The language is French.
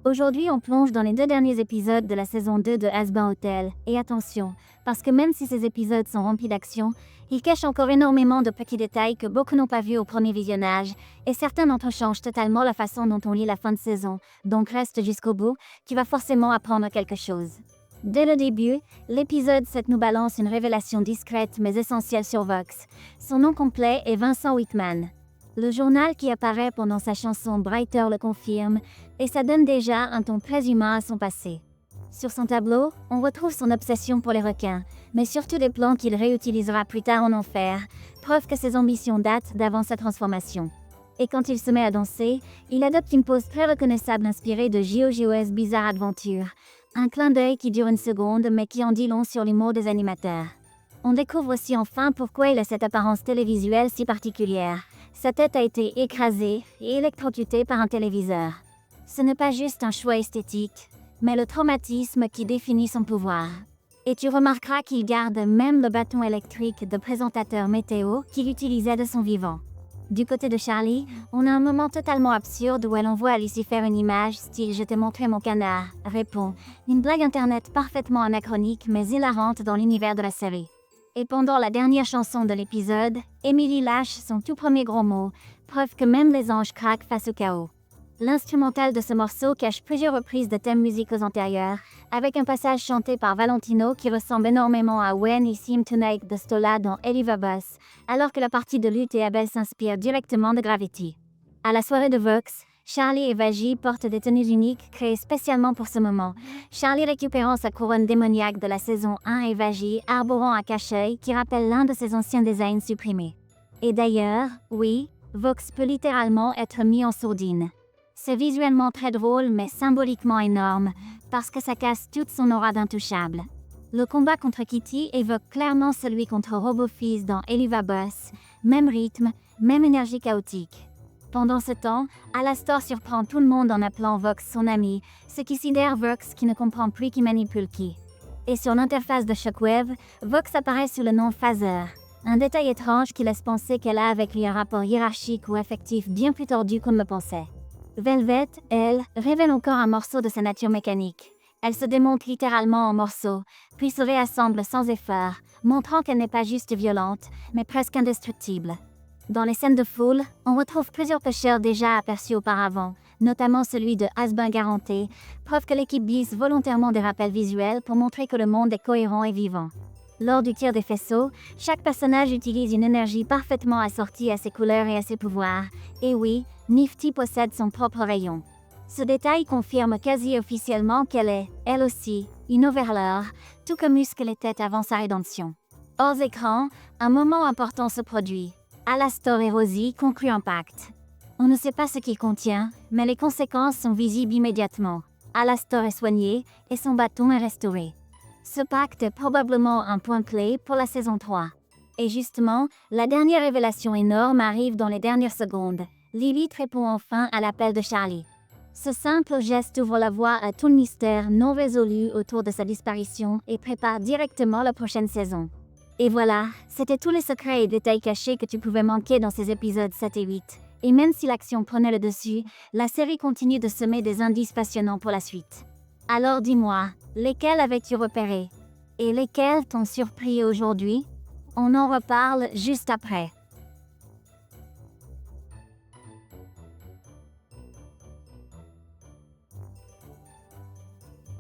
Aujourd'hui, on plonge dans les 2 derniers épisodes de la saison 2 de Hazbin Hotel. Et attention, parce que même si ces épisodes sont remplis d'action, ils cachent encore énormément de petits détails que beaucoup n'ont pas vus au premier visionnage, et certains d'entre eux changent totalement la façon dont on lit la fin de saison, donc reste jusqu'au bout, tu vas forcément apprendre quelque chose. Dès le début, l'épisode 7 nous balance une révélation discrète mais essentielle sur Vox. Son nom complet est Vincent Whitman. Le journal qui apparaît pendant sa chanson Brighter le confirme, et ça donne déjà un ton très humain à son passé. Sur son tableau, on retrouve son obsession pour les requins, mais surtout des plans qu'il réutilisera plus tard en enfer, preuve que ses ambitions datent d'avant sa transformation. Et quand il se met à danser, il adopte une pose très reconnaissable inspirée de JoJo's Bizarre Adventure, un clin d'œil qui dure une seconde mais qui en dit long sur l'humour des animateurs. On découvre aussi enfin pourquoi il a cette apparence télévisuelle si particulière. Sa tête a été écrasée et électrocutée par un téléviseur. Ce n'est pas juste un choix esthétique, mais le traumatisme qui définit son pouvoir. Et tu remarqueras qu'il garde même le bâton électrique de présentateur météo qu'il utilisait de son vivant. Du côté de Charlie, on a un moment totalement absurde où elle envoie Alice faire une image style « Je t'ai montré mon canard », répond, une blague internet parfaitement anachronique mais hilarante dans l'univers de la série. Et pendant la dernière chanson de l'épisode, Emily lâche son tout premier gros mot, preuve que même les anges craquent face au chaos. L'instrumental de ce morceau cache plusieurs reprises de thèmes musicaux antérieurs, avec un passage chanté par Valentino qui ressemble énormément à When He Seemed to Make de Stola dans Eliva Bus, alors que la partie de lutte et Abel s'inspire directement de Gravity. À la soirée de Vox, Charlie et Vaggie portent des tenues uniques créées spécialement pour ce moment. Charlie récupérant sa couronne démoniaque de la saison 1 et Vaggie arborant un cache-œil qui rappelle l'un de ses anciens designs supprimés. Et d'ailleurs, oui, Vox peut littéralement être mis en sourdine. C'est visuellement très drôle mais symboliquement énorme, parce que ça casse toute son aura d'intouchable. Le combat contre Kitty évoque clairement celui contre Robofizz dans Eliva Bus, même rythme, même énergie chaotique. Pendant ce temps, Alastor surprend tout le monde en appelant Vox son ami, ce qui sidère Vox qui ne comprend plus qui manipule qui. Et sur l'interface de Shockwave, Vox apparaît sous le nom Phaser, un détail étrange qui laisse penser qu'elle a avec lui un rapport hiérarchique ou affectif bien plus tordu qu'on ne le pensait. Velvet, elle, révèle encore un morceau de sa nature mécanique. Elle se démonte littéralement en morceaux, puis se réassemble sans effort, montrant qu'elle n'est pas juste violente, mais presque indestructible. Dans les scènes de foule, on retrouve plusieurs pêcheurs déjà aperçus auparavant, notamment celui de Hazbin Garanté, preuve que l'équipe glisse volontairement des rappels visuels pour montrer que le monde est cohérent et vivant. Lors du tir des faisceaux, chaque personnage utilise une énergie parfaitement assortie à ses couleurs et à ses pouvoirs, et oui, Nifty possède son propre rayon. Ce détail confirme quasi officiellement qu'elle est, elle aussi, une Overlord, tout comme Muscle l'était avant sa rédemption. Hors écran, un moment important se produit. Alastor et Rosie concluent un pacte. On ne sait pas ce qu'il contient, mais les conséquences sont visibles immédiatement. Alastor est soigné et son bâton est restauré. Ce pacte est probablement un point clé pour la saison 3. Et justement, la dernière révélation énorme arrive dans les dernières secondes. Lilith répond enfin à l'appel de Charlie. Ce simple geste ouvre la voie à tout le mystère non résolu autour de sa disparition et prépare directement la prochaine saison. Et voilà, c'était tous les secrets et détails cachés que tu pouvais manquer dans ces épisodes 7 et 8. Et même si l'action prenait le dessus, la série continue de semer des indices passionnants pour la suite. Alors dis-moi, lesquels avais-tu repérés? Et lesquels t'ont surpris aujourd'hui? On en reparle juste après.